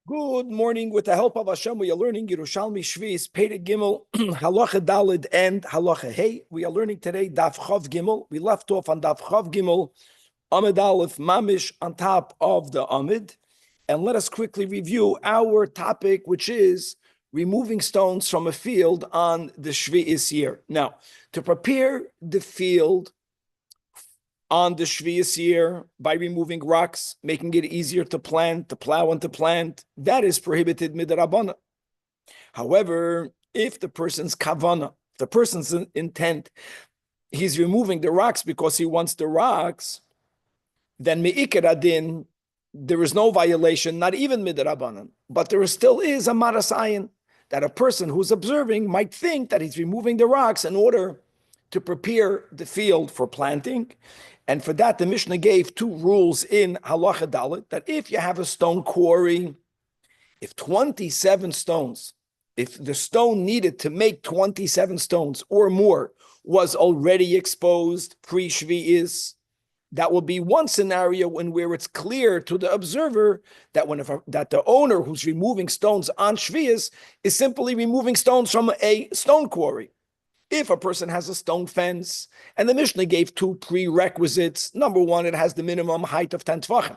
Good morning. With the help of Hashem, we are learning Yerushalmi Shvi's Perek Gimel, Halacha Dalid and Halacha Hey. We are learning today Daf Chav Gimel. We left off on Daf Chav Gimel, Amid Aleph Mamish on top of the Amid. And let us quickly review our topic, which is removing stones from a field on the Shvi'is year. Now, to prepare the field on the Shvi'is year by removing rocks, making it easier to plant, to plow and to plant, that is prohibited midrabana. However, if the person's kavana, the person's intent, he's removing the rocks because he wants the rocks, then me'ikar adin, there is no violation, not even midrabanan, but there still is a marasayin, that a person who's observing might think that he's removing the rocks in order to prepare the field for planting. And for that, the Mishnah gave two rules in Halacha Dalet, that if you have a stone quarry, if 27 stones, if the stone needed to make 27 stones or more was already exposed pre-Shvi'is, that will be one scenario in where it's clear to the observer that that the owner who's removing stones on Shvi'is is simply removing stones from a stone quarry. If a person has a stone fence, and the Mishnah gave two prerequisites. Number one, it has the minimum height of 10 tvachim.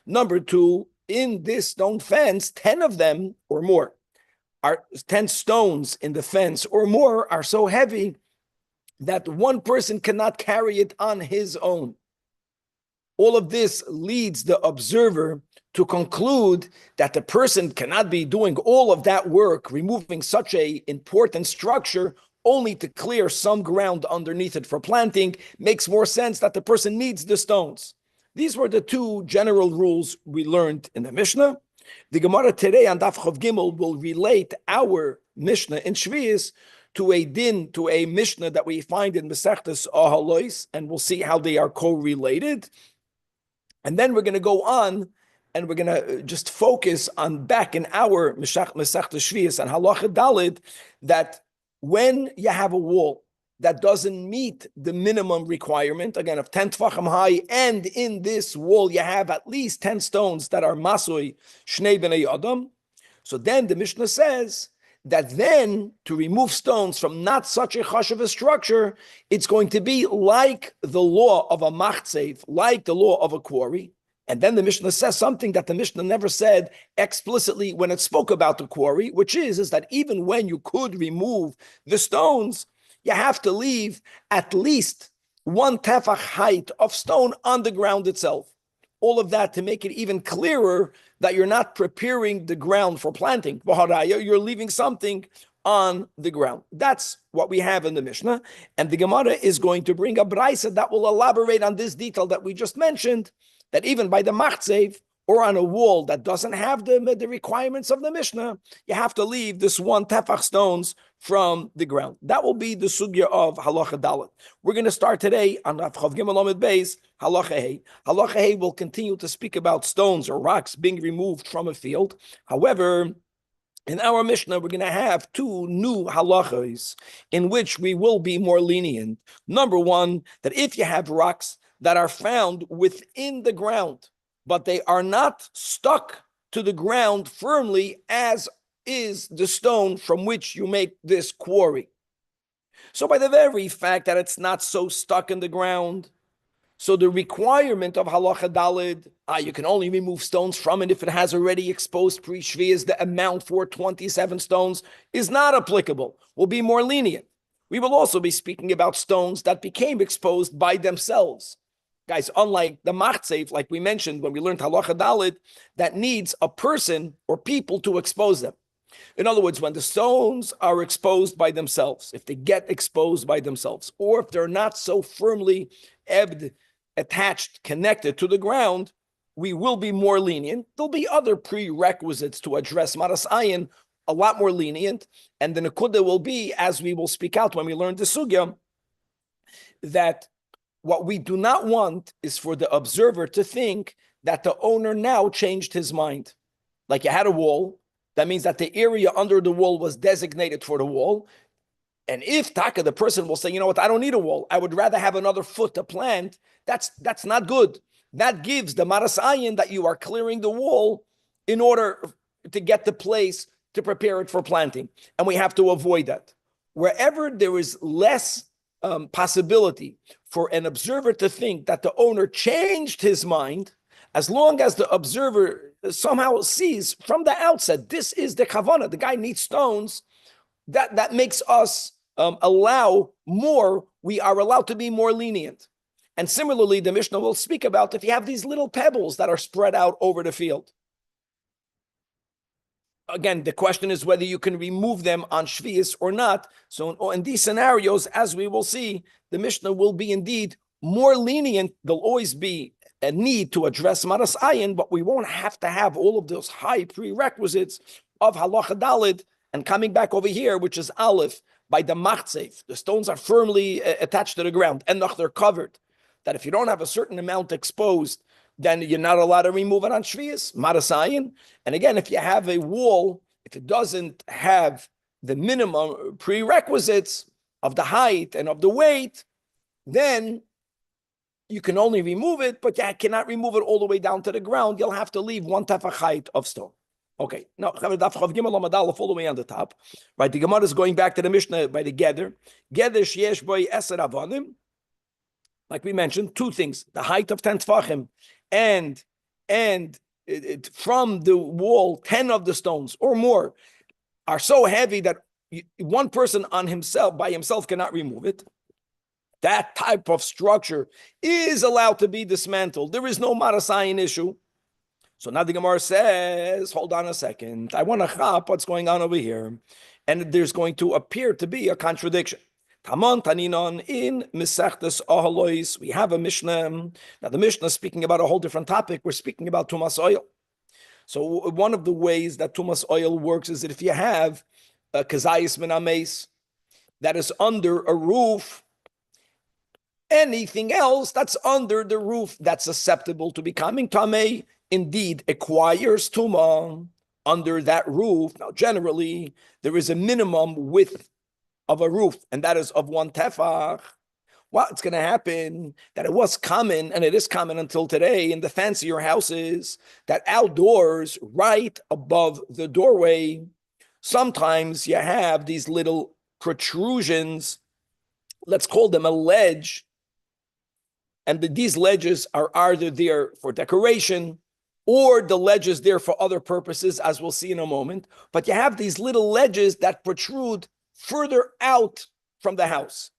Number two, in this stone fence, 10 of them or more, 10 stones in the fence or more are so heavy that one person cannot carry it on his own. All of this leads the observer to conclude that the person cannot be doing all of that work, removing such an important structure, only to clear some ground underneath it for planting. Makes more sense that the person needs the stones. These were the two general rules we learned in the Mishnah. The Gemara today on Daf Chav Gimel will relate our Mishnah in Shvi'is to a din, to a Mishnah that we find in Masechtas Ahalois, and we'll see how they are co-related. And then we're going to go on and we're going to just focus on back in our Masechtas Shvi'is and Halacha Dalid, that when you have a wall that doesn't meet the minimum requirement, again, of 10 tvachim high, and in this wall you have at least 10 stones that are masoi shnei b'nei adam, so then the Mishnah says that then to remove stones from not such a chashuv structure, it's going to be like the law of a machtzev, like the law of a quarry. And then the Mishnah says something that the Mishnah never said explicitly when it spoke about the quarry, which is that even when you could remove the stones, you have to leave at least one tefach height of stone on the ground itself. All of that to make it even clearer that you're not preparing the ground for planting. You're leaving something on the ground. That's what we have in the Mishnah. And the Gemara is going to bring a brayso that will elaborate on this detail that we just mentioned, that even by the machtzev or on a wall that doesn't have the requirements of the Mishnah, you have to leave this one tefach stones from the ground. That will be the sugya of Halacha Dalet. We're going to start today on Chav Gimel Amid Beis, Halacha Hey. Halacha Hey will continue to speak about stones or rocks being removed from a field. However, in our Mishnah, we're going to have two new halachas in which we will be more lenient. Number one, that if you have rocks that are found within the ground, but they are not stuck to the ground firmly, as is the stone from which you make this quarry. So by the very fact that it's not so stuck in the ground, so the requirement of Halacha Dalid, you can only remove stones from it if it has already exposed pre-Shvi'is, the amount for 27 stones is not applicable. We'll be more lenient. We will also be speaking about stones that became exposed by themselves. Guys, unlike the machtzev, like we mentioned when we learned Halacha Dalid, that needs a person or people to expose them. In other words, when the stones are exposed by themselves, if they get exposed by themselves, or if they're not so firmly attached, connected to the ground, we will be more lenient. There'll be other prerequisites to address Maras Ayin, a lot more lenient. And the Nekuda will be, as we will speak out when we learn the Sugya, that what we do not want is for the observer to think that the owner now changed his mind. Like you had a wall, that means that the area under the wall was designated for the wall. And if Taka, the person will say, you know what, I don't need a wall, I would rather have another foot to plant, that's not good. That gives the Maras Ayin that you are clearing the wall in order to get the place to prepare it for planting. And we have to avoid that. Wherever there is less possibility for an observer to think that the owner changed his mind, as long as the observer somehow sees from the outset, this is the kavanah, the guy needs stones, that makes us allow more, we are allowed to be more lenient. And similarly, the Mishnah will speak about if you have these little pebbles that are spread out over the field. Again, the question is whether you can remove them on Shvius or not. So in these scenarios, as we will see, the Mishnah will be indeed more lenient. There'll always be a need to address Maras Ayin, but we won't have to have all of those high prerequisites of Halacha Dalid. And coming back over here, which is Aleph, by the Machtzeif, the stones are firmly attached to the ground, and they're covered. That if you don't have a certain amount exposed, then you're not allowed to remove it on Shvius, Maras Ayin. And again, if you have a wall, if it doesn't have the minimum prerequisites of the height and of the weight, then you can only remove it, but you cannot remove it all the way down to the ground. You'll have to leave 1 tefach height of stone. Okay, now Daf Chav Gimel Amadal all the way on the top. Right, the Gemara is going back to the Mishnah by the Geder. Geder sheyesh boy eser avonim. Like we mentioned, two things: the height of 10 tefachim, and from the wall, 10 of the stones or more are so heavy that one person by himself cannot remove it. That type of structure is allowed to be dismantled. There is no Maras Ayin issue. So now the Gemara says, hold on a second. I want to chop what's going on over here. And there's going to appear to be a contradiction. Tamon Taninon in Mesechtes Ohalois. We have a Mishnah. Now the Mishnah is speaking about a whole different topic. We're speaking about Tumas oil. So one of the ways that Tumas oil works is that if you have a Kazayis Min Ames that is under a roof, anything else that's under the roof that's susceptible to becoming Tameh indeed acquires Tumah under that roof. Now, generally, there is a minimum width of a roof, and that is of 1 tefach. What's going to happen? That it was common, and it is common until today in the fancier houses, that outdoors, right above the doorway, sometimes you have these little protrusions. Let's call them a ledge. And these ledges are either there for decoration, or the ledge is there for other purposes, as we'll see in a moment. But you have these little ledges that protrude further out from the house.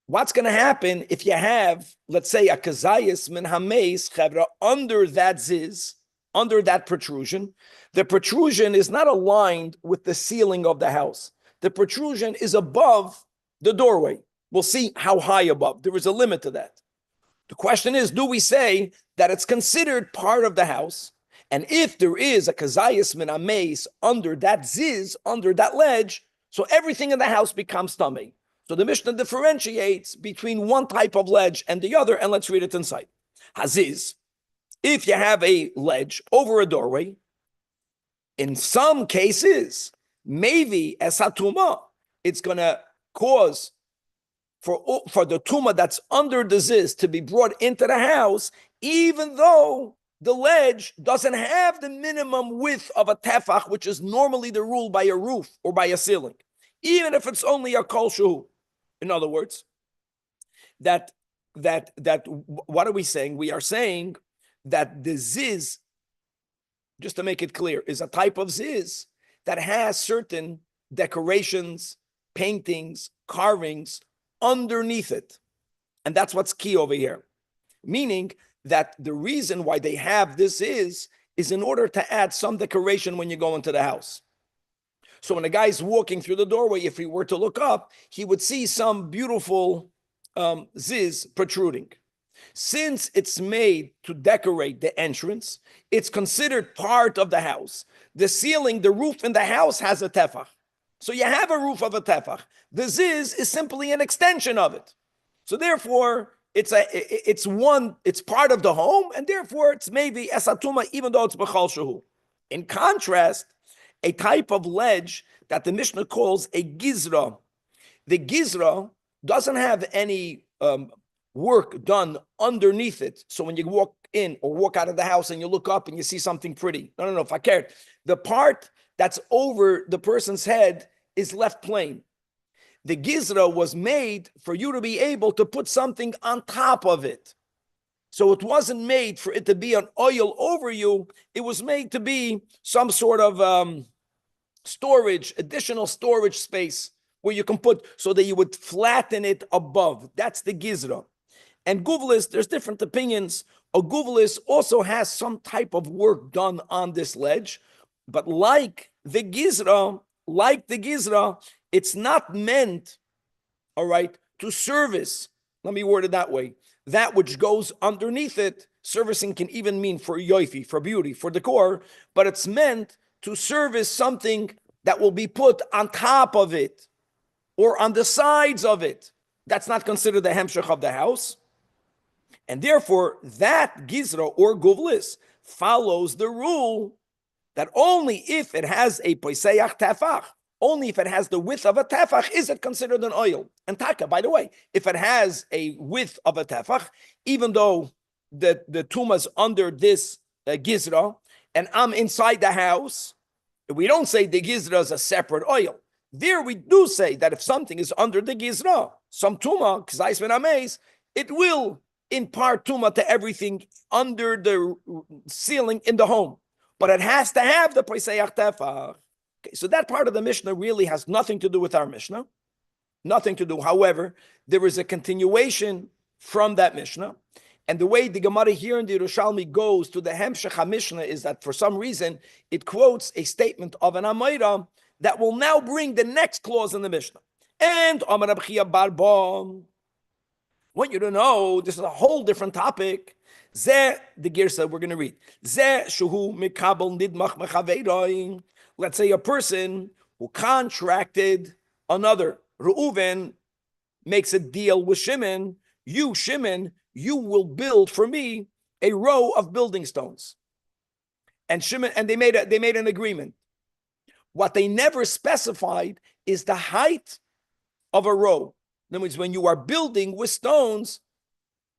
What's going to happen if you have, let's say, a kazayis min hameis chevra under that ziz, under that protrusion? The protrusion is not aligned with the ceiling of the house. The protrusion is above the doorway. We'll see how high above. There is a limit to that. The question is, do we say that it's considered part of the house? And if there is a kazayis min ameis under that ziz, under that ledge, so everything in the house becomes tamei. So the Mishnah differentiates between one type of ledge and the other, and let's read it inside. Haziz, if you have a ledge over a doorway, in some cases, maybe as hatuma, it's going to cause for the tumah that's under the ziz to be brought into the house, even though the ledge doesn't have the minimum width of a tefach, which is normally the rule by a roof or by a ceiling, even if it's only a kol shu. In other words, that what are we saying? We are saying that the ziz, just to make it clear, is a type of ziz that has certain decorations, paintings, carvings underneath it. And that's what's key over here. Meaning that the reason why they have this is in order to add some decoration when you go into the house. So when a guy's walking through the doorway, if he were to look up, he would see some beautiful ziz protruding. Since it's made to decorate the entrance, it's considered part of the house. The ceiling, the roof in the house has a tefach. So you have a roof of a tefach. The ziz is simply an extension of it. So therefore, it's part of the home, and therefore it's maybe esatuma, even though it's b'chal shehu. In contrast, a type of ledge that the Mishnah calls a gizra. The gizra doesn't have any work done underneath it. So when you walk in or walk out of the house and you look up and you see something pretty. No, if I cared. The part that's over the person's head is left plain. The gizra was made for you to be able to put something on top of it. So it wasn't made for it to be an oil over you. It was made to be some sort of storage, additional storage space where you can put so that you would flatten it above. That's the gizra. And guvlis, there's different opinions. A guvlis also has some type of work done on this ledge, but like the gizra, it's not meant, all right, to service. Let me word it that way. That which goes underneath it, servicing can even mean for yoifi, for beauty, for decor, but it's meant to service something that will be put on top of it or on the sides of it. That's not considered the hemshech of the house. And therefore, that gizra or guvlis follows the rule that only if it has a poiseach tefach, only if it has the width of a tefach, is it considered an oil. And taka, by the way, if it has a width of a tefach, even though the tuma's under this gizra, and I'm inside the house, we don't say the gizra is a separate oil. There we do say that if something is under the gizra, some tuma, k'zais ben ameis, it will impart tuma to everything under the ceiling in the home. But it has to have the poiseach tefach. Okay, so that part of the Mishnah really has nothing to do with our Mishnah. Nothing to do. However, there is a continuation from that Mishnah. And the way the Gemara here in the Yerushalmi goes to the Hemshech HaMishnah is that for some reason it quotes a statement of an Amayra that will now bring the next clause in the Mishnah. And Amar Rabbi Barba, want you to know, this is a whole different topic. Zeh, the Girsa we're going to read. Zeh shuhu mikabel nidmach mechaveiroi. Let's say a person who contracted another. Reuven makes a deal with Shimon. You, Shimon, you will build for me a row of building stones. And Shimon, and they made an agreement. What they never specified is the height of a row. In other words, when you are building with stones,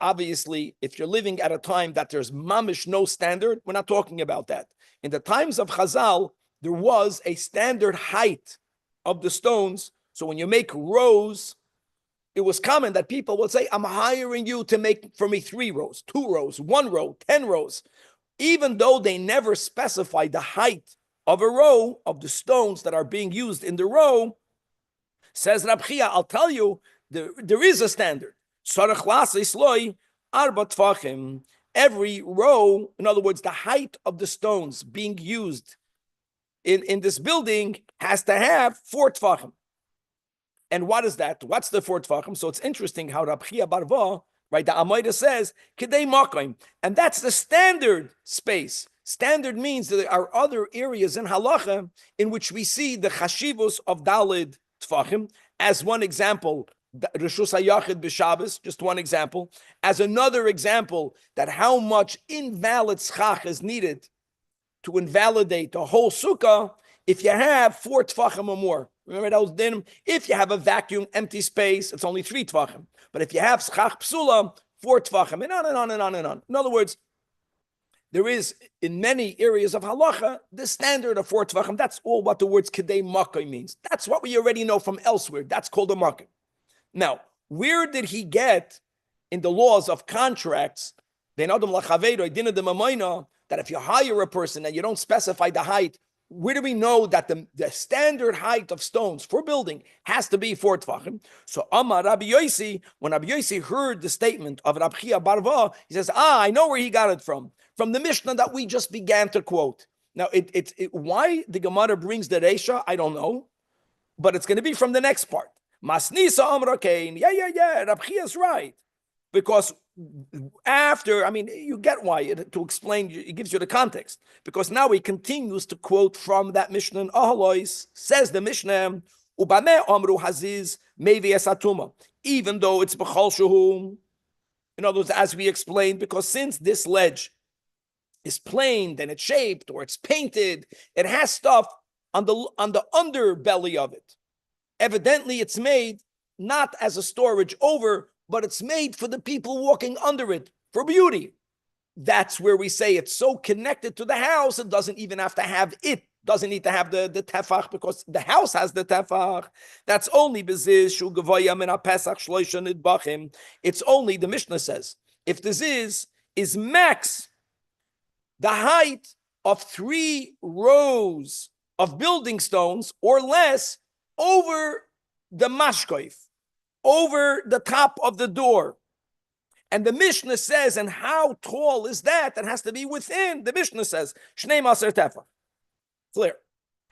obviously, if you're living at a time that there's mamish no standard, we're not talking about that. In the times of Chazal, there was a standard height of the stones. So when you make rows, it was common that people would say, I'm hiring you to make for me 3 rows, 2 rows, 1 row, 10 rows. Even though they never specified the height of a row of the stones that are being used in the row, says Rab Chia, I'll tell you, there is a standard. Every row, in other words, the height of the stones being used in this building has to have 4 tfachim. And what is that? What's the 4 tfachim? So it's interesting how Rab Chia Barva, right, the Amayda says, Kedei Makim, and that's the standard space. Standard means that there are other areas in halacha in which we see the chashivus of dalid tfachim. As one example, Rishus HaYachid b'Shabbos, just one example. As another example, that how much invalid schach is needed to invalidate the whole sukkah if you have 4 tfachim or more. Remember those dinim? If you have a vacuum, empty space, it's only 3 tfachim. But if you have schach psula, 4 tfachim, and on and on and on and on. In other words, there is, in many areas of halacha, the standard of 4 tfachim. That's all what the words kedei makkah means. That's what we already know from elsewhere. That's called a makkah. Now, where did he get in the laws of contracts, that if you hire a person and you don't specify the height, where do we know that the standard height of stones for building has to be 4 tfachim? So Amar Rabbi Yosi, when Rabbi Yosi heard the statement of Rabbi Chia Barva, he says, I know where he got it from the Mishnah that we just began to quote. Now, why the Gemara brings the Reisha, I don't know, but it's going to be from the next part. Masnisa Amra Kain, yeah, Rabbi Chia is right. Because after, you get why, to explain, it gives you the context. Because now he continues to quote from that Mishnah in Ahalois, says the Mishnah, Ubame Amru Haziz Mevi Esatuma, even though it's B'chol Shuhum. In other words, as we explained, because since this ledge is planed and it's shaped or it's painted, it has stuff on the underbelly of it. Evidently, it's made not as a storage over, but it's made for the people walking under it for beauty. That's where we say it's so connected to the house, it doesn't even have to have it. Doesn't need to have the tefach because the house has the tefach. That's only beziz shu gavoya min pesach shloisha nidbachim. It's only, the Mishnah says, if the ziz is max the height of 3 rows of building stones or less over the mashkoif, over the top of the door. And the Mishnah says, and how tall is that? That has to be within. The Mishnah says, Shnei Maser Tefach. Clear.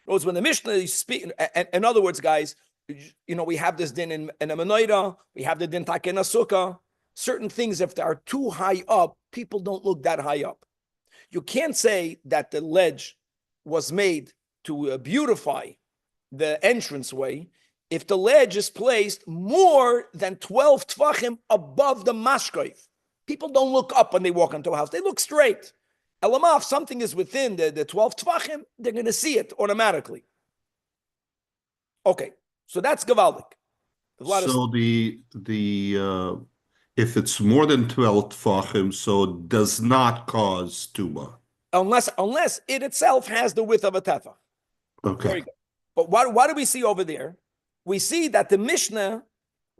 When the Mishnah is speaking, in other words, guys, we have this din in a menorah, we have the din tak in a sukkah. Certain things, if they are too high up, people don't look that high up. You can't say that the ledge was made to beautify the entranceway if the ledge is placed more than 12 tvachim above the mashkoif. People don't look up when they walk into a house. They look straight. Elamah, if something is within the 12 tvachim, they're going to see it automatically. Okay, so that's gavaldik. So the if it's more than 12 tvachim, so it does not cause tuma. Unless it itself has the width of a tefach. Okay. Very good. But what do we see over there? We see that the Mishnah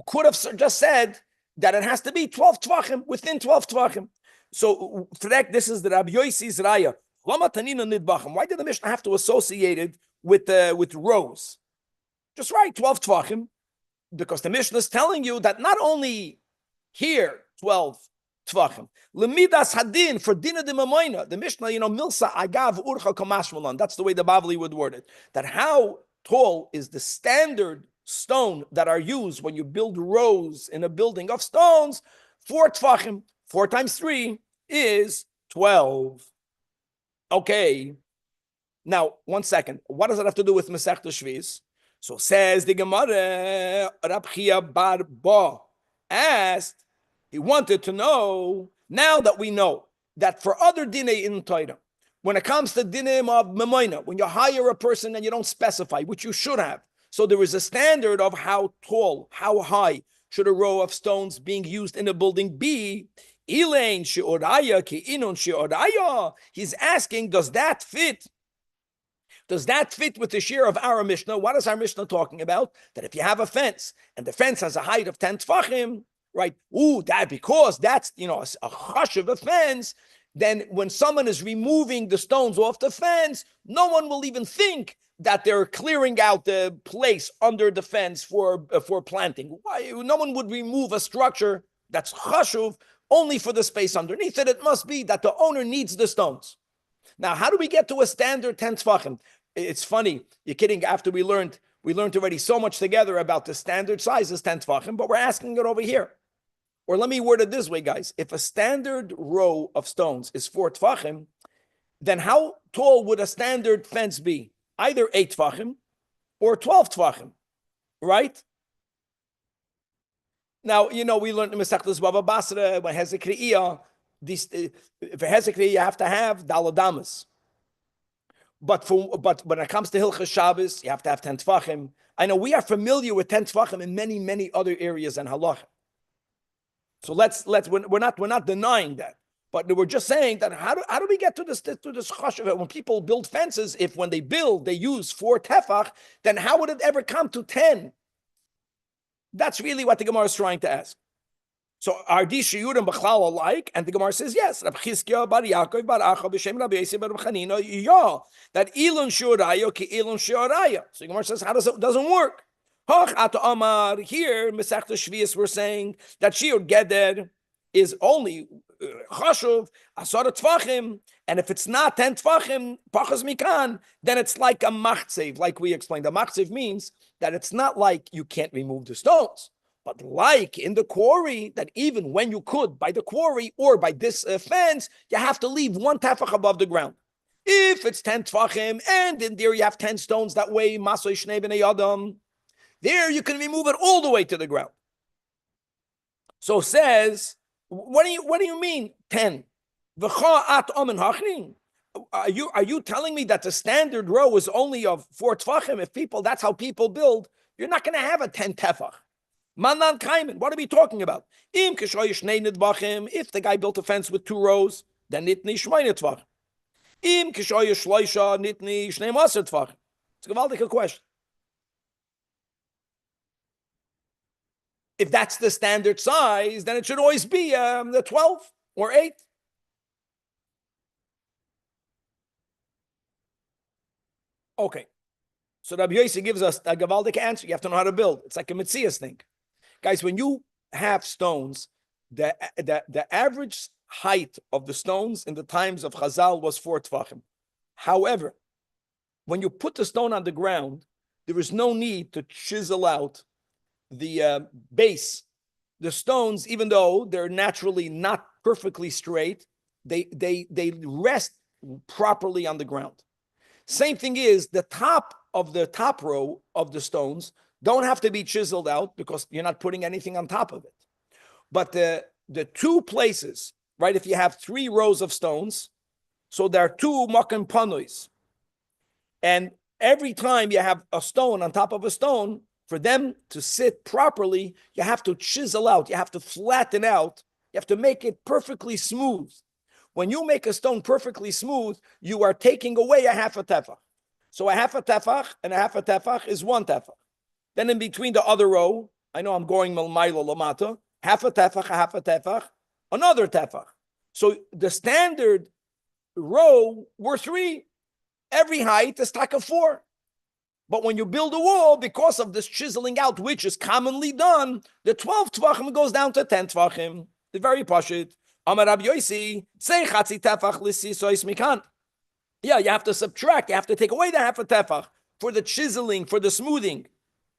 could have just said that it has to be 12 tvachim, within 12 tvachim. So, this is the Rabbi Yossi's raya. Why did the Mishnah have to associate it with rows? Just write 12 tvachim, because the Mishnah is telling you that not only here 12 tvachim. Lemidas hadin for dina de mamoina. The Mishnah, milsa agav urcha kamashmalan. That's the way the Bavli would word it. That how tall is the standard stone that are used when you build rows in a building of stones? 4 tvachim. 4 times 3 is 12. Okay. Now, 1 second. What does it have to do with Masechta Shvis? So says the Gemara, Rab Chia bar Ba asked, he wanted to know, now that we know that for other dinei in Torah, when it comes to dinim of memoina, when you hire a person and you don't specify, which you should have, so there is a standard of how tall, how high should a row of stones being used in a building be. Ilain she'oraya ki inun she'oraya. He's asking, does that fit? Does that fit with the share of our Mishnah? What is our Mishnah talking about? That if you have a fence and the fence has a height of 10 tefachim, right? Because that's a hush of a fence. Then when someone is removing the stones off the fence, no one will even think that they're clearing out the place under the fence for planting. Why? No one would remove a structure that's chashuv only for the space underneath it. It must be that the owner needs the stones. Now, how do we get to a standard 10 tefachim? It's funny. You're kidding. After we learned already so much together about the standard size is 10 tefachim, but we're asking it over here. Or let me word it this way, guys. If a standard row of stones is 4 tefachim, then how tall would a standard fence be? Either 8 tefachim or 12 tefachim, right? Now, we learned in Masechtas Bava Basra, when Hezekriya, for Hezekriya, you have to have daladamas. But when it comes to Hilchas Shabbos, you have to have 10 tefachim. I know we are familiar with 10 tefachim in many, many other areas in halacha. So we're not denying that, but we're just saying that how do we get to this chash of it? When people build fences, if when they build they use 4 tefach, then how would it ever come to 10? That's really what the Gemara is trying to ask. So are these shiurim b'chlal alike? And the Gemara says yes. Rabbi Chizkiah bar Yaakov bar Acha b'shem Rabbi Yossi bar Chanina, that ilun shiurayo ki ilun shiuraya. So the Gemara says it doesn't work. Hoch ato amar, here Masechta Shvius we're saying that shiur geder is only chashuv asara tefachim, and if it's not 10 tefachim pachas mikan, then it's like a machzev, like we explained. The machzev means that it's not like you can't remove the stones, but like in the quarry, that even when you could by the quarry or by this fence, you have to leave 1 tefach above the ground. If it's 10 tefachim and in there you have 10 stones that weigh masoy shnei b'nei adam, there you can remove it all the way to the ground. So says, what do you mean 10? Are you telling me that the standard row is only of 4 tefachim? If that's how people build, you're not going to have a 10 tefach. Manan kaimen. What are we talking about? If the guy built a fence with 2 rows, then nitni shmoine tvach. Im kishoye shloisha nitni shnei maser tvach. It's a gewaltige question. If that's the standard size, then it should always be the 12 or 8. Okay. So Rabbi Yossi gives us a gewaldige answer. You have to know how to build. It's like a Metzias thing. Guys, when you have stones, the average height of the stones in the times of Chazal was 4 tvachim. However, when you put the stone on the ground, there is no need to chisel out the base. The stones, even though they're naturally not perfectly straight, they rest properly on the ground. Same thing is the top of the top row of the stones don't have to be chiseled out because you're not putting anything on top of it. But the 2 places, right? If you have 3 rows of stones, so there are 2 makan panois, and every time you have a stone on top of a stone, for them to sit properly, you have to chisel out, you have to flatten out, you have to make it perfectly smooth. When you make a stone perfectly smooth, you are taking away a half a tefach. So a half a tefach and a half a tefach is 1 tefach. Then in between the other row, I know I'm going milmailo lamata, half a tefach, another tefach. So the standard row were 3. Every height is taka 4. But when you build a wall, because of this chiseling out, which is commonly done, the 12 tvachim goes down to 10 tvachim. It's very pashut. Amar Rabbi Yossi, say chatzi tefach l'sisois mikan. Yeah, you have to subtract. You have to take away the half a tefach for the chiseling, for the smoothing.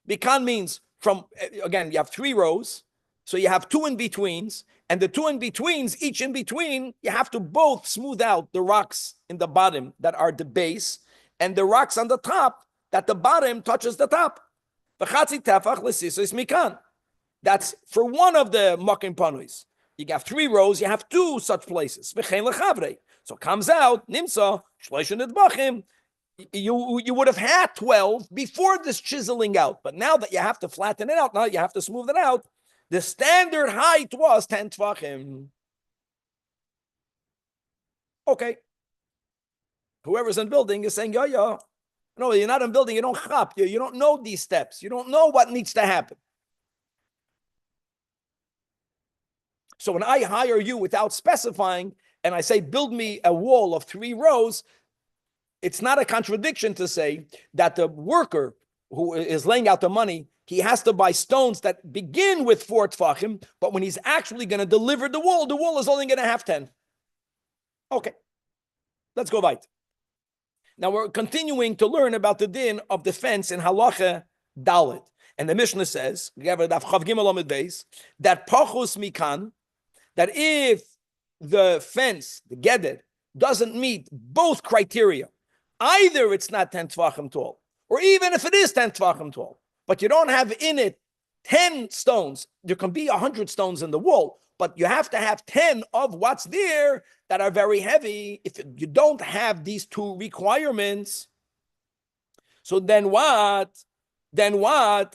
Mikan means from, again, you have 3 rows, so you have 2 in-betweens, and the 2 in-betweens, each in-between, you have to both smooth out the rocks in the bottom that are the base, and the rocks on the top that the bottom touches the top. V'chatzi tefach l'sisois mikan. That's for one of the makim panuis. You have 3 rows, you have 2 such places. V'chein lechavre. So it comes out, nimsa, shloisha nidbachim. You would have had 12 before this chiseling out. But now that you have to flatten it out, now you have to smooth it out, the standard height was 10 tvachim. Okay. Whoever's in building is saying, yeah. No, you're not in building, you don't chap, you don't know these steps. You don't know what needs to happen. So when I hire you without specifying, and I say, build me a wall of 3 rows, it's not a contradiction to say that the worker who is laying out the money, he has to buy stones that begin with 4 tfachim, but when he's actually going to deliver the wall is only going to have 10. Okay, let's go right. Now we're continuing to learn about the din of the fence in halacha dalet. And the Mishnah says, that pachus mikan, that if the fence, the geded, doesn't meet both criteria, either it's not 10 tvachim tall, or even if it is 10 tvachim tall, but you don't have in it 10 stones, there can be 100 stones in the wall, but you have to have 10 of what's there that are very heavy. If you don't have these 2 requirements, so then what? Einoi,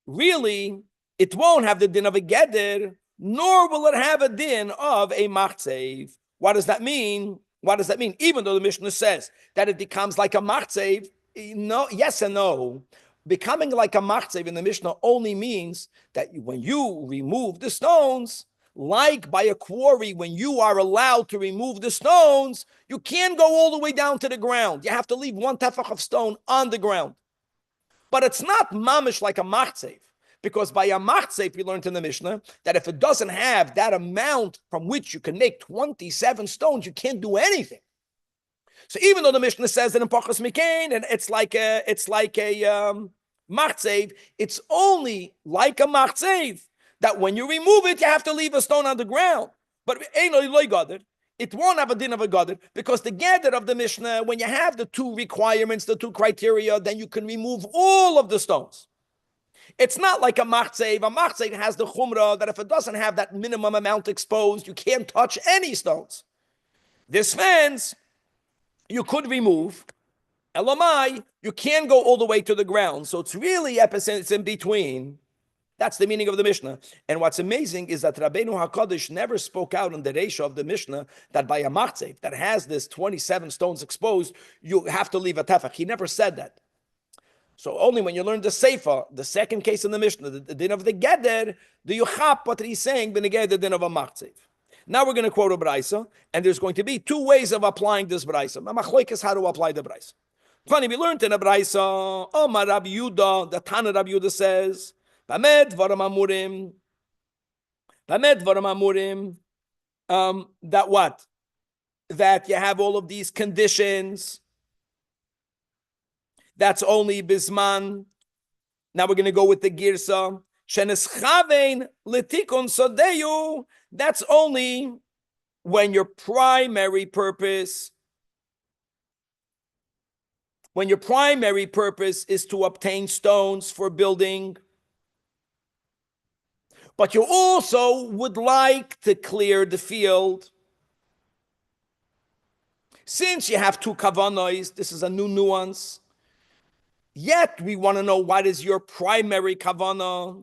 really, it won't have the din of a geder, nor will it have a din of a machzev. What does that mean? Even though the Mishnah says that it becomes like a machzev, no, yes and no. Becoming like a machzev in the Mishnah only means that when you remove the stones, like by a quarry, when you are allowed to remove the stones, you can't go all the way down to the ground. You have to leave 1 tefach of stone on the ground. But it's not mamish like a machzev, because by a machzev, we learned in the Mishnah that if it doesn't have that amount from which you can make 27 stones, you can't do anything. So even though the Mishnah says that in Pachas Mikain, and it's like a machzev, it's only like a machzev that when you remove it, you have to leave a stone on the ground. But it won't have a din of a gader, because the gader of the Mishnah, when you have the 2 requirements, the 2 criteria, then you can remove all of the stones. It's not like a machzev. A machzev has the chumrah that if it doesn't have that minimum amount exposed, you can't touch any stones. This fence, you could remove, Elamai, you can't go all the way to the ground. So it's really it's in between. That's the meaning of the Mishnah. And what's amazing is that Rabbeinu HaKadosh never spoke out in the Reisha of the Mishnah that by a machzev that has this 27 stones exposed, you have to leave a tefach. He never said that. So only when you learn the Seifa, the second case in the Mishnah, the din of the Geder, do you chap what he's saying, the din of a machzev. Now we're going to quote a Braisa, and there's going to be two ways of applying this Braisa. Machlokes is how to apply the Braisa. Funny, we learned in a Braisa, Omar Rabbi Yuda, the Tana Rabbi Yuda says, that what? That you have all of these conditions. That's only bisman. Now we're going to go with the girsa. That's only when your primary purpose is to obtain stones for building. But you also would like to clear the field. Since you have two kavanos, this is a new nuance. Yet we want to know what is your primary kavana.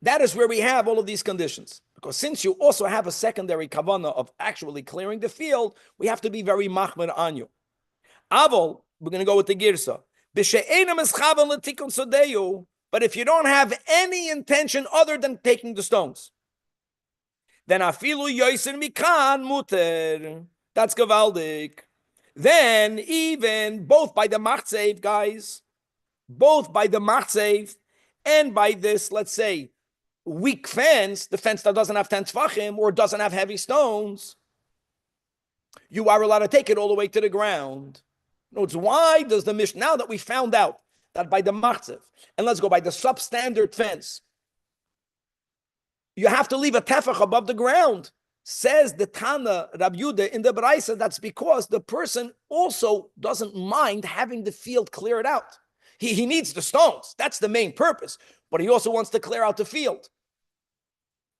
That is where we have all of these conditions. Because since you also have a secondary kavana of actually clearing the field, we have to be very machmir on you. Avol, we're going to go with the girsa. But if you don't have any intention other than taking the stones, then afilu yoiser mikan muter. That's gavaldik. Then even both by the machzev, guys, both by the machzev and by this, let's say, weak fence, the fence that doesn't have 10 tfachim or doesn't have heavy stones, you are allowed to take it all the way to the ground. Notice why does the Mishnah, now that we found out that by the machzev, and let's go by the substandard fence, you have to leave a tefach above the ground. Says the Tana Rabbi Yuda in the Braisa, that's because the person also doesn't mind having the field cleared out. He needs the stones. That's the main purpose. But he also wants to clear out the field.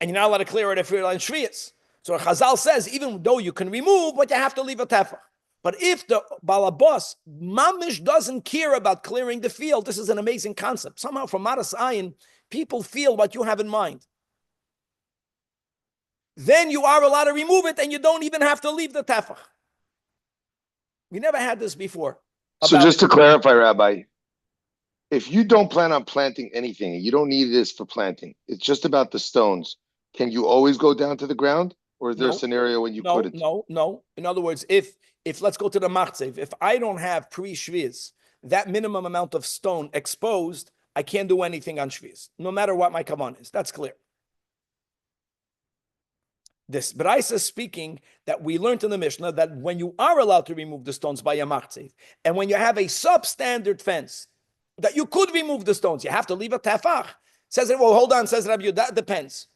And you're not allowed to clear it if you're in Shvius. So Chazal says, even though you can remove, but you have to leave a tefach. But if the balabas, mamish, doesn't care about clearing the field, this is an amazing concept. Somehow from Maras Ayin, people feel what you have in mind. Then you are allowed to remove it and you don't even have to leave the tefach. We never had this before. So just to clarify, Rabbi, if you don't plan on planting anything, you don't need this for planting, it's just about the stones, can you always go down to the ground? Or is there a scenario when you put it? No. In other words, if let's go to the machzev, if I don't have pre-shviz, that minimum amount of stone exposed, I can't do anything on shviz, no matter what my kavan is. That's clear. This Braisa is speaking that we learned in the Mishnah that when you are allowed to remove the stones by a machzev, and when you have a substandard fence, that you could remove the stones, you have to leave a tefach. Says it, well, hold on, says Rabbi, that depends.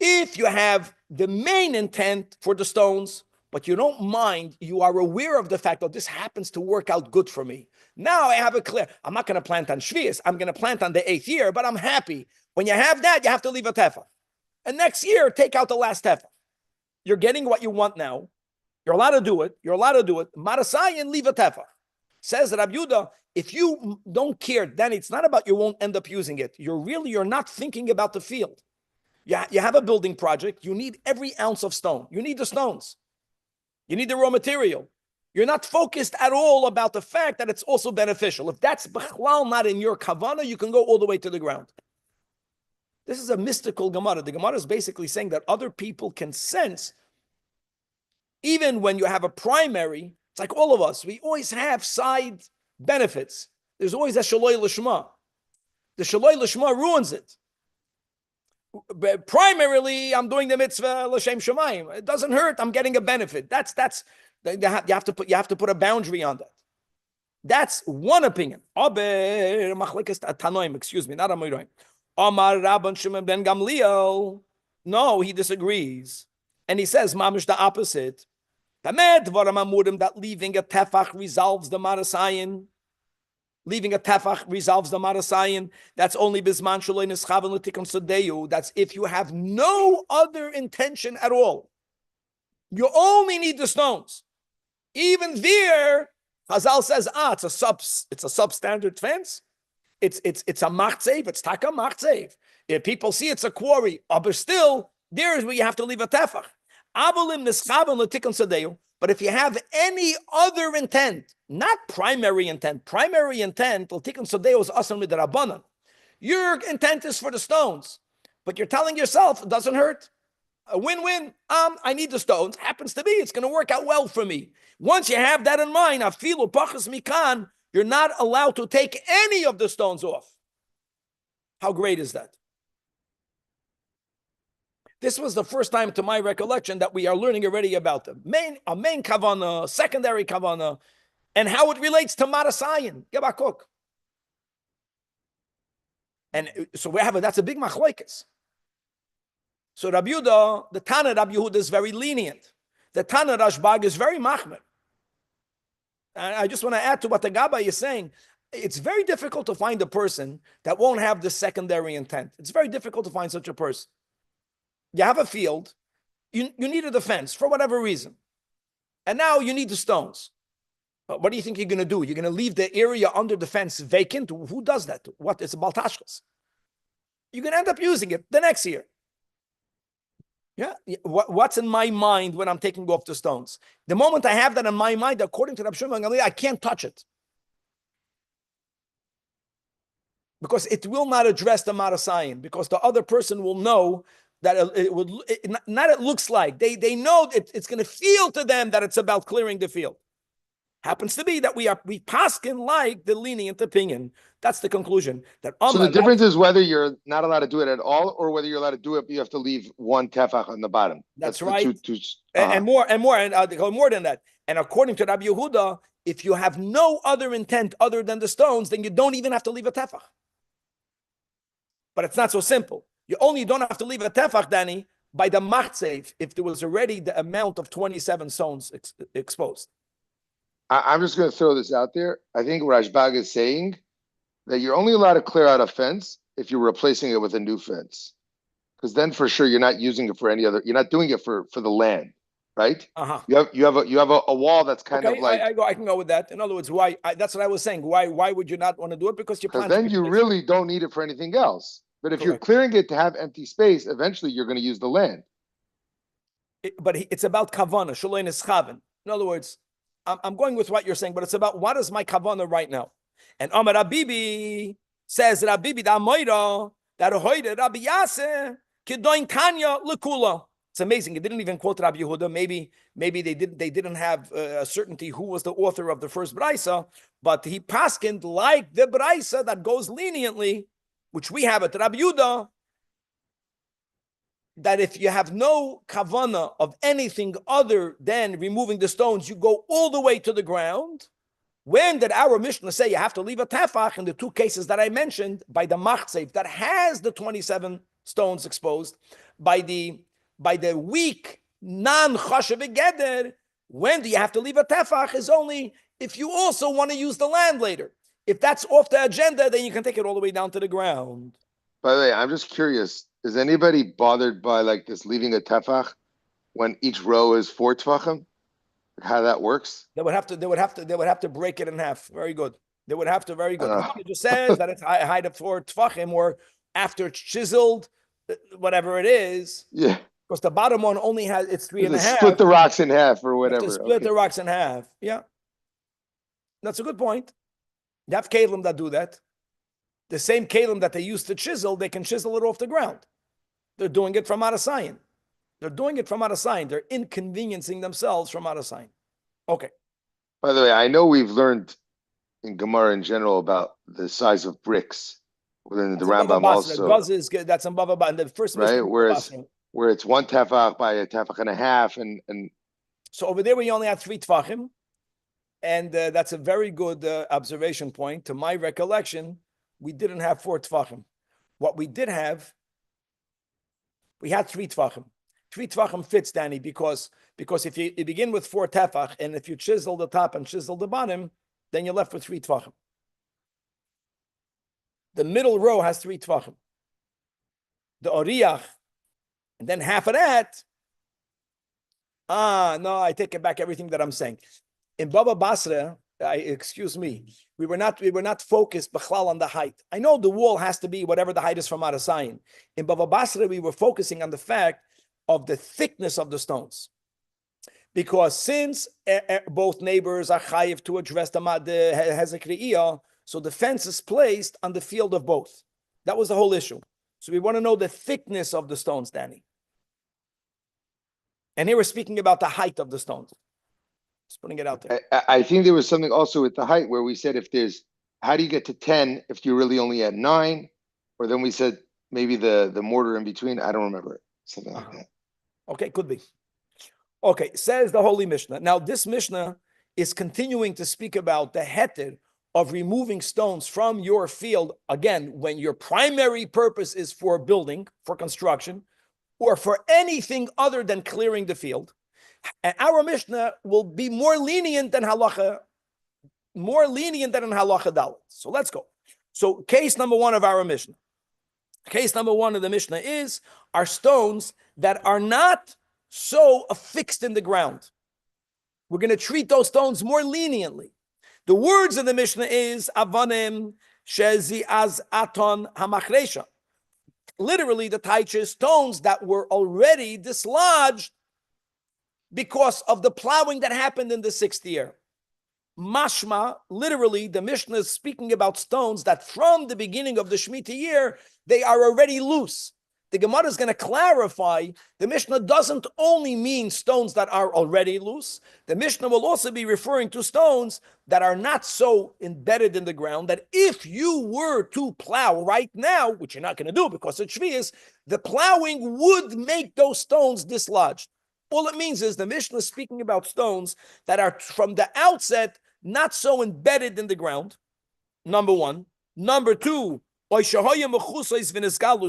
If you have the main intent for the stones, but you don't mind, you are aware of the fact that this happens to work out good for me. Now I have it clear. I'm not going to plant on Shvius. I'm going to plant on the 8th year, but I'm happy. When you have that, you have to leave a tefach. And next year, take out the last tefach. You're getting what you want now. You're allowed to do it. Marasai and leave a tefach. Says Rabbi Yuda, if you don't care, then it's not about you won't end up using it. You're not thinking about the field. You have a building project. You need every ounce of stone. You need the stones. You need the raw material. You're not focused at all about the fact that it's also beneficial. If that's b'chlal not in your kavana, you can go all the way to the ground. This is a mystical Gemara. The Gemara is basically saying that other people can sense, even when you have a primary, it's like all of us, we always have side benefits. There's always a shaloi l'shma. The shaloi l'shma ruins it. But primarily, I'm doing the mitzvah l'shem shamayim. It doesn't hurt. I'm getting a benefit. You have to put a boundary on that. That's one opinion. Excuse me, not a Moiraim. Omar Rabban Shimon ben Gamliel. No, he disagrees. And he says, mamish the opposite. That leaving a tefach resolves the marasayin. Leaving a tefach resolves the marasayin. That's only bisman shaloi nischaven l'tikon sadeu. That's if you have no other intention at all. You only need the stones. Even there, Chazal says, it's a substandard fence. It's a machzev. It's taka machzev. If people see it's a quarry, but still, there is where you have to leave a tefach. But if you have any other intent, not primary intent, l'tikun sadeu is asan midrabanan. Your intent is for the stones, but you're telling yourself it doesn't hurt. A win-win. I need the stones. Happens to be, it's going to work out well for me. Once you have that in mind, afilu pachas mikan, you're not allowed to take any of the stones off. How great is that? This was the first time, to my recollection, that we are learning already about the main kavana, secondary kavana, and how it relates to marasayin. Gebakuk. And so that's a big machlokes. So Rabbi Yehuda, the Tana Rabbi Yehuda is very lenient. The Tana Rashbag is very machmer. And I just want to add to what the Gabbai is saying. It's very difficult to find a person that won't have the secondary intent. It's very difficult to find such a person. You have a field, you need a defense for whatever reason. And now you need the stones. What do you think you're going to do? You're going to leave the area under the fence vacant? Who does that? What? It's a baltashkas. You're going to end up using it the next year. Yeah. What's in my mind when I'm taking off the stones? The moment I have that in my mind, according to Rabbi Shimon Gamliel, I can't touch it. Because it will not address the marasayin, because the other person will know that it looks like. They know it's going to feel to them that it's about clearing the field. Happens to be that we paskin like the lenient opinion. That's the conclusion. So the difference is whether you're not allowed to do it at all, or whether you're allowed to do it, but you have to leave one tefach on the bottom. That's right. And more than that. And according to Rabbi Yehuda, if you have no other intent other than the stones, then you don't even have to leave a tefach. But it's not so simple. You only don't have to leave a tefach, Danny, by the machtzev, if there was already the amount of 27 stones exposed. I'm just going to throw this out there. I think Rashbag is saying that you're only allowed to clear out a fence if you're replacing it with a new fence. Because then for sure you're not using it for any other, you're not doing it for the land, right? Uh-huh. You have a wall that's kind of like, I can go with that. In other words, that's what I was saying. Why would you not want to do it? Because then you really don't need it for anything else. But if you're clearing it to have empty space, eventually you're going to use the land. But it's about kavana, shaloin eschaven. In other words, I'm going with what you're saying, but it's about what is my kavana right now. And Amar Rabbi says, Rabbi da moira that hoide Rabbi Yaseh kidoin tanya lekula. It's amazing. It didn't even quote Rabbi Yehuda. Maybe they didn't have a certainty who was the author of the first brisa, but he paskined like the brisa that goes leniently, which we have at Rabbi Yehuda, that if you have no kavana of anything other than removing the stones, you go all the way to the ground. When did our Mishnah say you have to leave a tefach in the two cases that I mentioned, by the machzev that has the 27 stones exposed, by the weak non-chashav geder? When do you have to leave a tefach is only if you also want to use the land later. If that's off the agenda, then you can take it all the way down to the ground. By the way, I'm just curious. Is anybody bothered by like this leaving a tefach when each row is 4 tefachim? How that works? They would have to break it in half. Very good. They would have to. Very good. It just says that it's height of 4 tefachim, or after it's chiseled, whatever it is. Yeah. Because the bottom one only has it's 3.5. Split the rocks in half or whatever. Split the rocks in half. Yeah. That's a good point. You have kalim that do that. The same kalim that they use to chisel, they can chisel it off the ground. They're doing it from out of sign. They're inconveniencing themselves from out of sign. Okay. By the way, I know we've learned in Gemara in general about the size of bricks within the Rambam also. That's in Bava Basra. The first right, where it's 1 tefach by a tefach and a half, and so over there we only have 3 tefachim, and that's a very good observation point. To my recollection, we didn't have 4 tefachim. What we did have, we had 3 tefachim. 3 tefachim fits, Danny, because if you begin with 4 tefach, and if you chisel the top and chisel the bottom, then you're left with 3 tefachim. The middle row has 3 tefachim. The oriyach, and then half of that. No, I take it back everything that I'm saying. In Bava Basra, excuse me, we were not focused b'chlal on the height. I know the wall has to be whatever the height is from Aras Ayin. In Bava Basra, we were focusing on the fact of the thickness of the stones. Because since both neighbors are chayiv to address the hezek re'iyah, so the fence is placed on the field of both. That was the whole issue. So we want to know the thickness of the stones, Danny. And here we're speaking about the height of the stones. Just putting it out there. I think there was something also with the height where we said how do you get to 10 if you're really only at 9? Or then we said maybe the mortar in between. I don't remember. Something like that. Okay, could be. Okay, says the Holy Mishnah. Now, this Mishnah is continuing to speak about the heter of removing stones from your field, again, when your primary purpose is for building, for construction, or for anything other than clearing the field. And our Mishnah will be more lenient than halacha Dalet. So let's go. So case number 1 of our Mishnah. Case number 1 of the Mishnah are stones that are not so affixed in the ground. We're going to treat those stones more leniently. The words of the Mishnah is avanim shezi az aton hamachresha. Literally, the taicha is stones that were already dislodged because of the plowing that happened in the 6th year. Mashma, literally, the Mishnah is speaking about stones that from the beginning of the Shemitah year, they are already loose. The Gemara is going to clarify the Mishnah doesn't only mean stones that are already loose. The Mishnah will also be referring to stones that are not so embedded in the ground that if you were to plow right now, which you're not going to do because it's Shvius, the plowing would make those stones dislodged. All it means is the Mishnah is speaking about stones that are from the outset not so embedded in the ground, number 1. Number 2,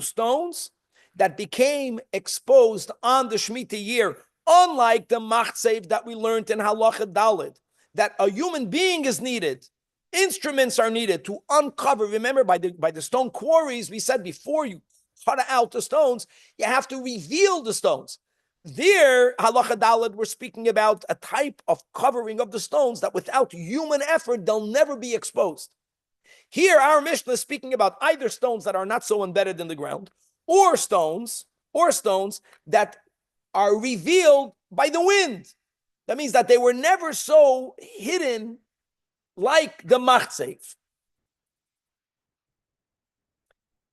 stones that became exposed on the Shemitah year, unlike the machzev that we learned in Halacha Daled, that a human being is needed, instruments are needed to uncover. Remember, by the stone quarries, we said before you cut out the stones, you have to reveal the stones. There, Halacha Daled, we're speaking about a type of covering of the stones that without human effort, they'll never be exposed. Here, our Mishnah is speaking about either stones that are not so embedded in the ground, or stones that are revealed by the wind. That means that they were never so hidden like the machzev.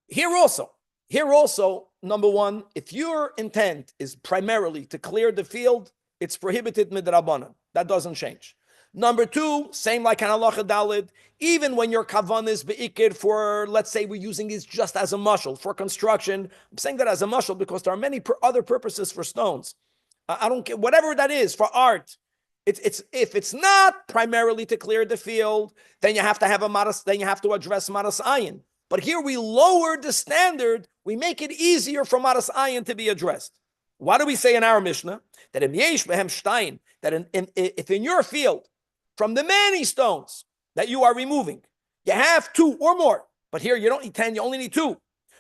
Here also, number 1, if your intent is primarily to clear the field, it's prohibited midrabanan. That doesn't change. Number 2, same like an halacha dalid, even when your kavan is be'ikir for, let's say we're using it just as a mashal for construction. I'm saying that as a mashal because there are many other purposes for stones. I don't care, whatever that is, for art. It's if it's not primarily to clear the field, then you have to have then you have to address maras ayin. But here we lower the standard, we make it easier for maras ayin to be addressed. What do we say in our Mishnah? That in yesh behem shtayin, that if in your field, from the many stones that you are removing, you have 2 or more. But here you don't need 10, you only need 2.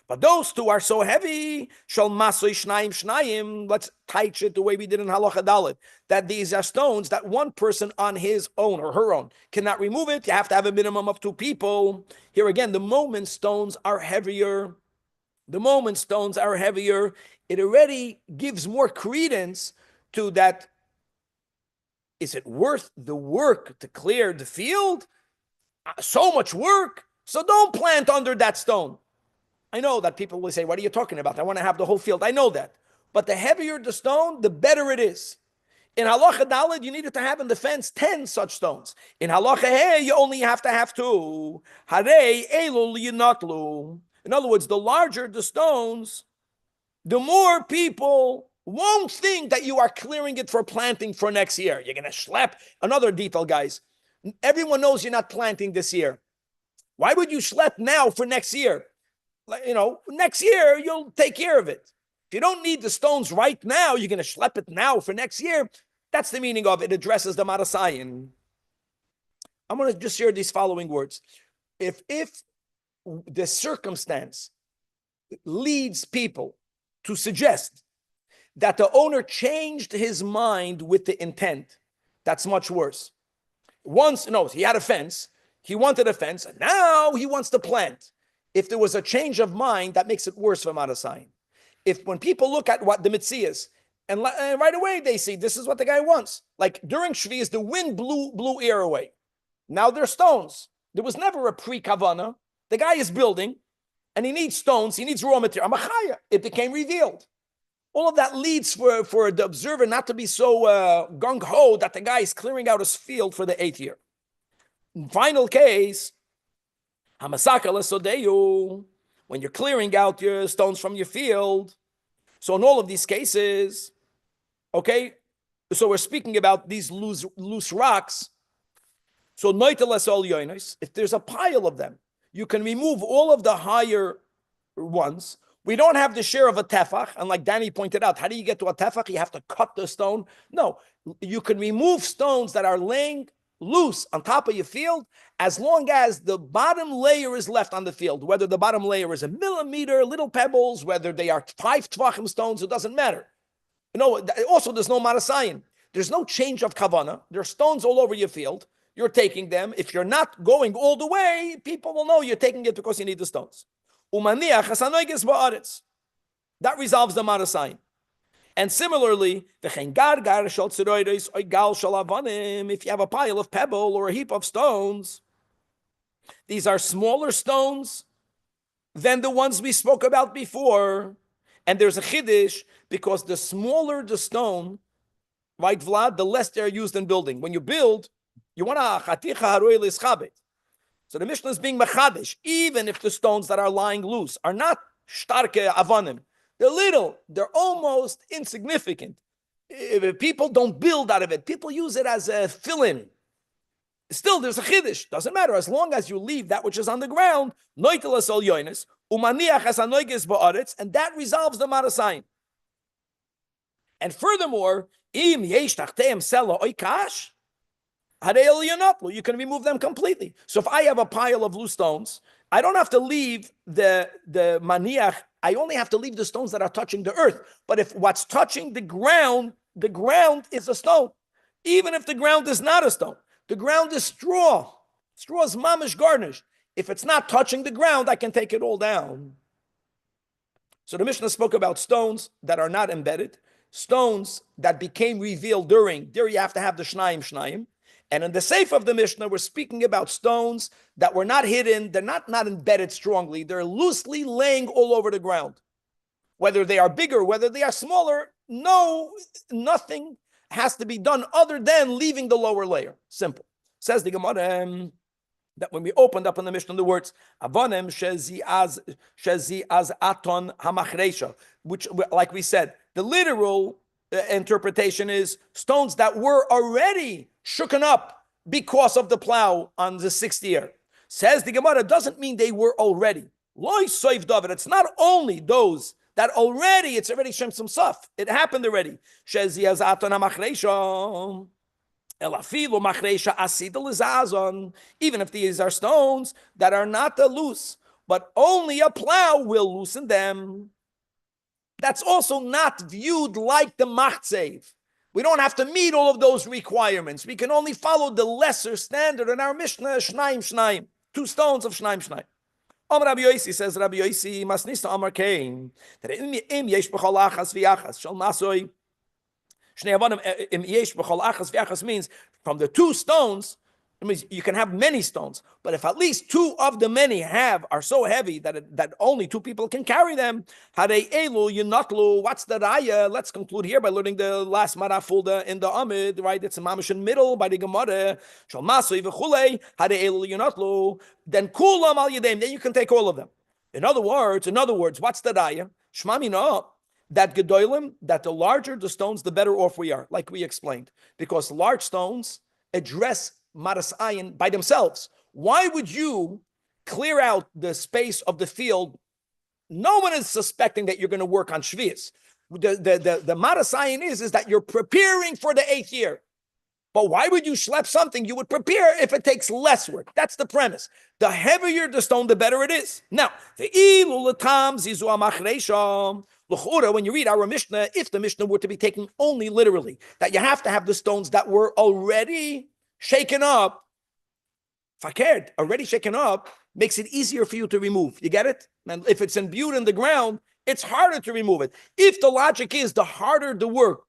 But those 2 are so heavy, shal masoy shnayim, let's touch it the way we did in Halacha Dalet, that these are stones that one person on his own or her own cannot remove it. You have to have a minimum of 2 people. Here again, the moment stones are heavier, it already gives more credence to that. Is it worth the work to clear the field? So much work. So don't plant under that stone. I know that people will say, what are you talking about? I want to have the whole field. I know that. But the heavier the stone, the better it is. In Halacha Daled, you needed to have in the fence 10 such stones. In Halacha Hey, you only have to have 2. Harei elul yinatlu. In other words, the larger the stones, the more people won't think that you are clearing it for planting for next year. You're going to schlep. Another detail, guys. Everyone knows you're not planting this year. Why would you schlep now for next year? Next year, you'll take care of it. If you don't need the stones right now, you're going to schlep it now for next year. That's the meaning of it. It addresses the marasayin. I'm going to just share these following words. If the circumstance leads people to suggest that the owner changed his mind with the intent, that's much worse. Once, no, he had a fence. He wanted a fence, and now he wants to plant. If there was a change of mind, that makes it worse for Marasayin. If when people look at what the Mitzvah is, and right away they see this is what the guy wants. Like during Shvi'is, the wind blew air away. Now there's stones. There was never a pre-kavana. The guy is building, and he needs stones. He needs raw material. Amachaya. It became revealed. All of that leads for the observer not to be so gung-ho that the guy is clearing out his field for the 8th year. Final case, Hamasaka lesodeyu, when you're clearing out your stones from your field. So in all of these cases, okay, so we're speaking about these loose rocks. So if there's a pile of them, you can remove all of the higher ones. We don't have the share of a tefach, and like Danny pointed out, how do you get to a tefach? You have to cut the stone. No, you can remove stones that are laying loose on top of your field as long as the bottom layer is left on the field. Whether the bottom layer is a millimeter, little pebbles, whether they are 5 tvachim stones, it doesn't matter. Also, there's no marasayin. There's no change of kavana. There's stones all over your field. You're taking them. If you're not going all the way, people will know you're taking it because you need the stones. That resolves the marasayin. And similarly, if you have a pile of pebble or a heap of stones, these are smaller stones than the ones we spoke about before. And there's a chiddush because the smaller the stone, right, Vlad, the less they're used in building. When you build, you want a chaticha haroy lischabet. So the Mishnah is being mechadish, even if the stones that are lying loose are not starke avanim. They're little. They're almost insignificant. If people don't build out of it, people use it as a fill-in. Still, there's a chiddush. Doesn't matter. As long as you leave that which is on the ground, and that resolves the marasayin. And furthermore, you can remove them completely. So if I have a pile of loose stones, I don't have to leave the maniach. I only have to leave the stones that are touching the earth. But if what's touching the ground is a stone. Even if the ground is not a stone, the ground is straw. Straw is mamish garnish. If it's not touching the ground, I can take it all down. So the Mishnah spoke about stones that are not embedded, stones that became revealed during. There you have to have the shnayim. And in the Seif of the Mishnah, we're speaking about stones that were not hidden. They're not embedded strongly. They're loosely laying all over the ground. Whether they are bigger, whether they are smaller, nothing has to be done other than leaving the lower layer. Simple. Says the Gemara that when we opened up in the Mishnah the words Avonem shezi az aton hamachresha, which, like we said, the literal interpretation is stones that were already shooken up because of the plow on the 6th year. Says the Gemara, doesn't mean they were already. Loi soif David. It's not only those that already, it's already shem some suf. It happened already. Shezi az aton hamachresha. Even if these are stones that are not loose, but only a plow will loosen them. That's also not viewed like the machtzev. We don't have to meet all of those requirements. We can only follow the lesser standard in our Mishnah, shnaim, 2 stones of shnaim. Rabbi Yosi says, Rabbi Yosi, masnista Amar Kain, that im yesh b'chol achas v'yachas, shal masoi, means from the 2 stones, it means you can have many stones, but if at least 2 of the many are so heavy that only 2 people can carry them, what's the raya? Let's conclude here by learning the last marafulda in the Amid, right? It's a mamish in middle by the Gemara. Then kulam al yedem, then you can take all of them. In other words, what's the raya? Shmamina. That gedolim, that the larger the stones, the better off we are, like we explained. Because large stones address marasayin by themselves. Why would you clear out the space of the field? No one is suspecting that you're going to work on shvius. The marasayin is that you're preparing for the 8th year. But why would you schlep something you would prepare if it takes less work? That's the premise. The heavier the stone, the better it is. Now, when you read our Mishnah, if the Mishnah were to be taken only literally, that you have to have the stones that were already shaken up, fakert, already shaken up, makes it easier for you to remove. You get it? And if it's imbued in the ground, it's harder to remove it. If the logic is the harder the work,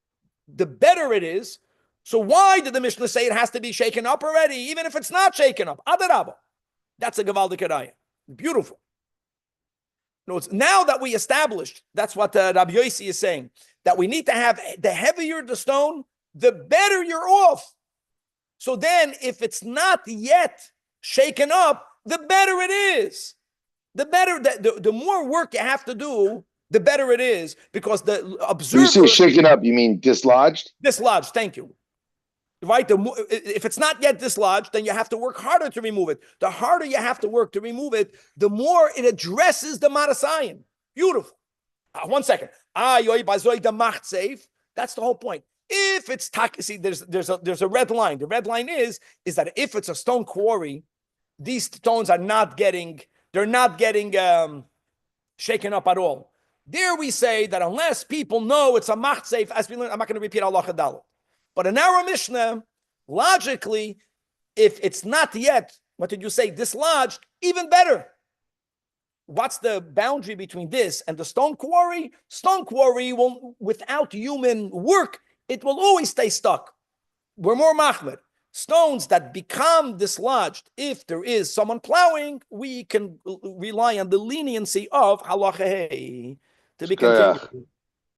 the better it is, so why did the Mishnah say it has to be shaken up already, even if it's not shaken up? Adarabba. That's a Gavaldik Raya. Beautiful. No, it's now that we established, that's what Rabbi Yossi is saying, that we need to have, the heavier the stone, the better you're off. So then, if it's not yet shaken up, the better it is. The better, the more work you have to do, the better it is, because the observer... When you say shaken up, you mean dislodged? Dislodged, thank you. Right? If it's not yet dislodged, then you have to work harder to remove it. The harder you have to work to remove it, the more it addresses the Marasayan. Beautiful. 1 second. That's the whole point. If it's see, there's a red line. The red line is that if it's a stone quarry, these stones are not getting shaken up at all. There we say that unless people know it's a machtseif, as we learned, I'm not going to repeat halacha dalet. But in our Mishnah, logically, if it's not yet, what did you say, dislodged, even better. What's the boundary between this and the stone quarry? Stone quarry will, without human work, it will always stay stuck. We're more machmer. Stones that become dislodged, if there is someone plowing, we can rely on the leniency of halacha hey to be continued.